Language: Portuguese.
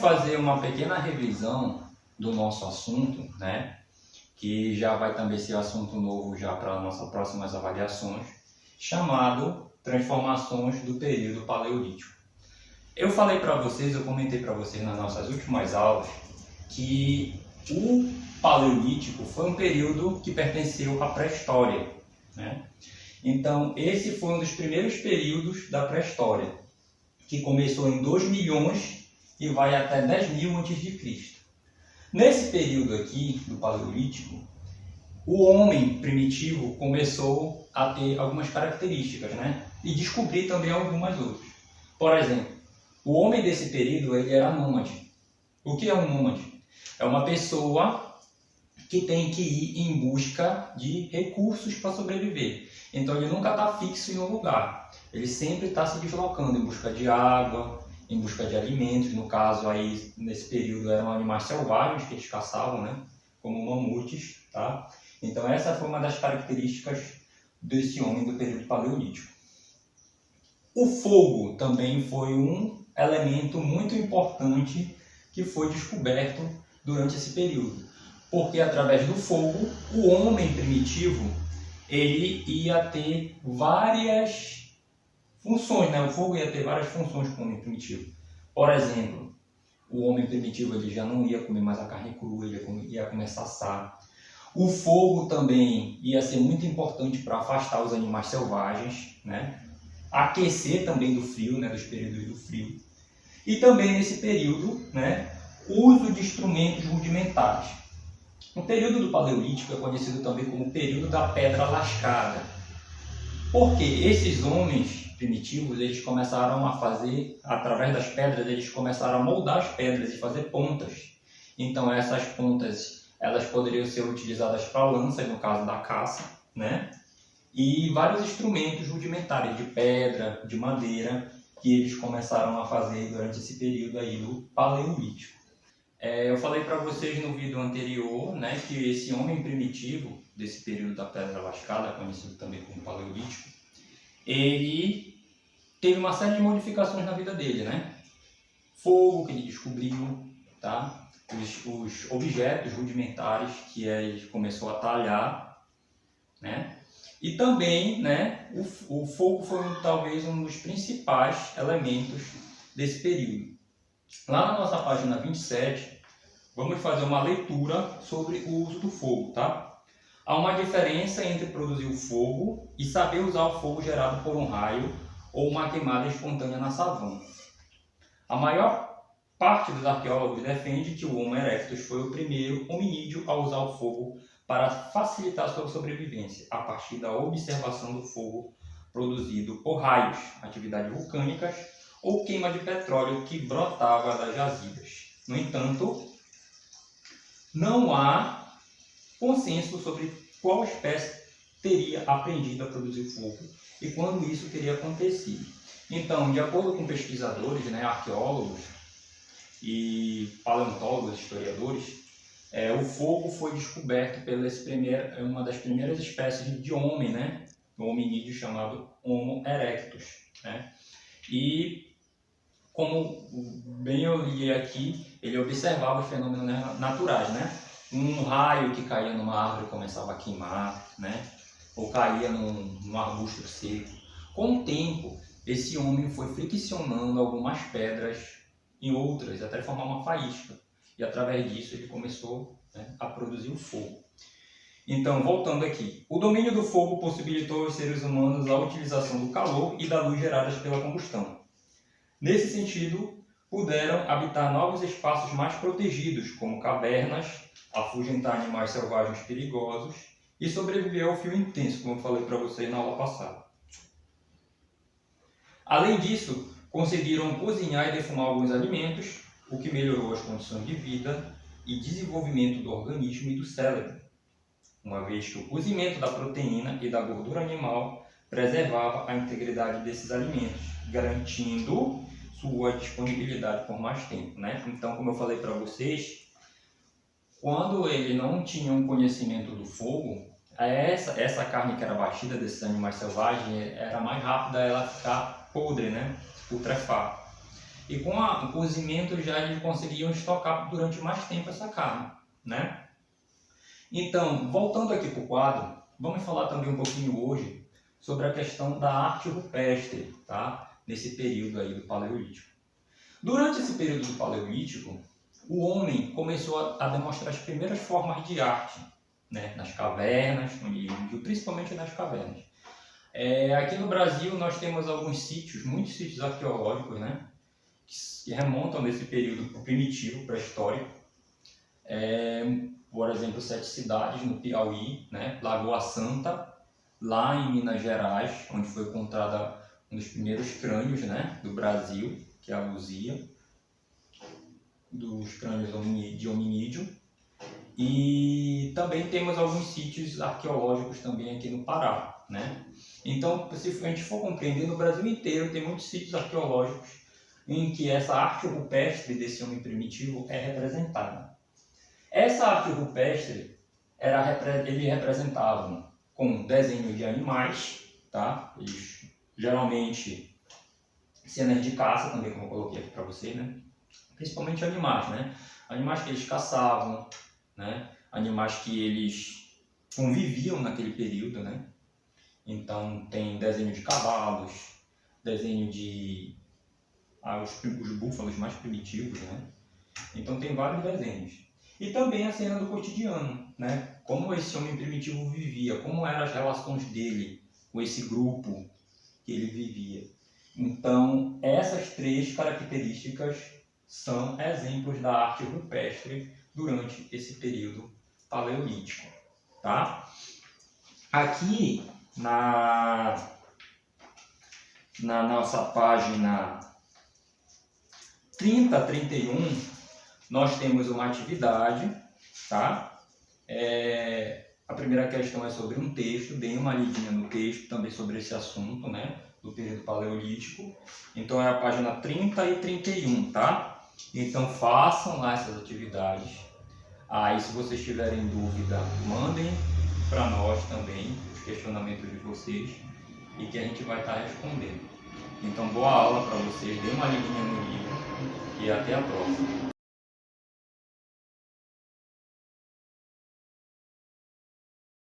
fazer uma pequena revisão do nosso assunto, né? Que já vai também ser assunto novo já para as nossas próximas avaliações, chamado Transformações do Período Paleolítico. Eu falei para vocês, eu comentei para vocês nas nossas últimas aulas, que o Paleolítico foi um período que pertenceu à pré-história, né? Então, esse foi um dos primeiros períodos da pré-história, que começou em 2 milhões e vai até 10.000 a.C. Nesse período aqui do Paleolítico, o homem primitivo começou a ter algumas características, né? E descobrir também algumas outras. Por exemplo, o homem desse período ele era nômade. O que é um nômade? É uma pessoa que tem que ir em busca de recursos para sobreviver. Então ele nunca está fixo em um lugar. Ele sempre está se deslocando em busca de água, em busca de alimentos. No caso aí, nesse período, eram animais selvagens que eles caçavam, né? Como mamutes, tá? Então essa foi uma das características desse homem do período paleolítico. O fogo também foi um elemento muito importante que foi descoberto durante esse período. Porque através do fogo, o homem primitivo ele ia ter várias funções, né? O fogo ia ter várias funções com o homem primitivo. Por exemplo, o homem primitivo ele já não ia comer mais a carne crua, ele ia começar a assar. O fogo também ia ser muito importante para afastar os animais selvagens, né? Aquecer também do frio, né? Dos períodos do frio. E também nesse período, né? O uso de instrumentos rudimentares. O período do Paleolítico é conhecido também como o período da pedra lascada. Porque esses homens primitivos, eles começaram a fazer, através das pedras, eles começaram a moldar as pedras e fazer pontas. Então essas pontas, elas poderiam ser utilizadas para lanças, no caso da caça, né? E vários instrumentos rudimentares de pedra, de madeira, que eles começaram a fazer durante esse período aí do Paleolítico. Eu falei para vocês no vídeo anterior, né, que esse homem primitivo, desse período da pedra lascada, conhecido também como Paleolítico, ele teve uma série de modificações na vida dele, né? Fogo que ele descobriu, tá? Os objetos rudimentares que ele começou a talhar, né? E também, né, o fogo foi talvez um dos principais elementos desse período. Lá na nossa página 27, vamos fazer uma leitura sobre o uso do fogo, tá? Há uma diferença entre produzir o fogo e saber usar o fogo gerado por um raio ou uma queimada espontânea na savana. A maior parte dos arqueólogos defende que o Homo erectus foi o primeiro hominídeo a usar o fogo para facilitar sua sobrevivência, a partir da observação do fogo produzido por raios, atividades vulcânicas ou queima de petróleo que brotava das jazidas. No entanto, não há consenso sobre qual espécie teria aprendido a produzir fogo e quando isso teria acontecido. Então, de acordo com pesquisadores, né, arqueólogos e paleontólogos, historiadores, o fogo foi descoberto pela uma das primeiras espécies de homem, né, um hominídeo chamado Homo erectus, né? E como bem eu li aqui, ele observava os fenômenos naturais, né? Um raio que caía numa árvore começava a queimar, né? Ou caía num arbusto seco. Com o tempo, esse homem foi friccionando algumas pedras em outras, até formar uma faísca. E através disso ele começou, né, a produzir o fogo. Então, voltando aqui, o domínio do fogo possibilitou aos seres humanos a utilização do calor e da luz geradas pela combustão. Nesse sentido, puderam habitar novos espaços mais protegidos, como cavernas, afugentar animais selvagens perigosos e sobreviver ao frio intenso, como eu falei para vocês na aula passada. Além disso, conseguiram cozinhar e defumar alguns alimentos, o que melhorou as condições de vida e desenvolvimento do organismo e do cérebro, uma vez que o cozimento da proteína e da gordura animal preservava a integridade desses alimentos, garantindo sua disponibilidade por mais tempo, né? Então, como eu falei para vocês, quando ele não tinha um conhecimento do fogo, essa carne que era batida desses animais selvagens era mais rápida ela ficar podre, né? Putrefar. e com o cozimento já eles conseguiam estocar durante mais tempo essa carne, né? Então, voltando aqui para o quadro, vamos falar também um pouquinho hoje sobre a questão da arte rupestre, tá? Nesse período aí do Paleolítico. Durante esse período do Paleolítico, o homem começou a demonstrar as primeiras formas de arte, né? Nas cavernas, principalmente nas cavernas. Aqui no Brasil nós temos alguns sítios, muitos sítios arqueológicos, né? Que remontam nesse período primitivo, pré-histórico. Por exemplo, 7 cidades no Piauí, né? Lagoa Santa, lá em Minas Gerais, onde foi encontrada um dos primeiros crânios, né? Do Brasil, que é a Luzia, dos crânios de hominídeo. E também temos alguns sítios arqueológicos também aqui no Pará, né? Então, se a gente for compreender, no Brasil inteiro tem muitos sítios arqueológicos em que essa arte rupestre desse homem primitivo é representada. Essa arte rupestre, eles representavam com desenho de animais, tá? Eles geralmente cenas de caça também, como eu coloquei aqui para você, né? Principalmente animais, né? Animais que eles caçavam, né? Animais que eles conviviam naquele período, né? Então tem desenho de cavalos, desenho de os búfalos mais primitivos, né? Então tem vários desenhos. E também a cena do cotidiano, né? Como esse homem primitivo vivia, como eram as relações dele com esse grupo que ele vivia. Então, essas 3 características são exemplos da arte rupestre durante esse período paleolítico, tá? Aqui na nossa página 30 a 31, nós temos uma atividade, tá? A primeira questão é sobre um texto, deem uma lidinha no texto também sobre esse assunto, né? Do período paleolítico. Então é a página 30 e 31, tá? Então façam lá essas atividades. Aí se vocês tiverem dúvida, mandem para nós também os questionamentos de vocês e que a gente vai estar respondendo. Então boa aula para vocês, dê uma lidinha no livro e até a próxima.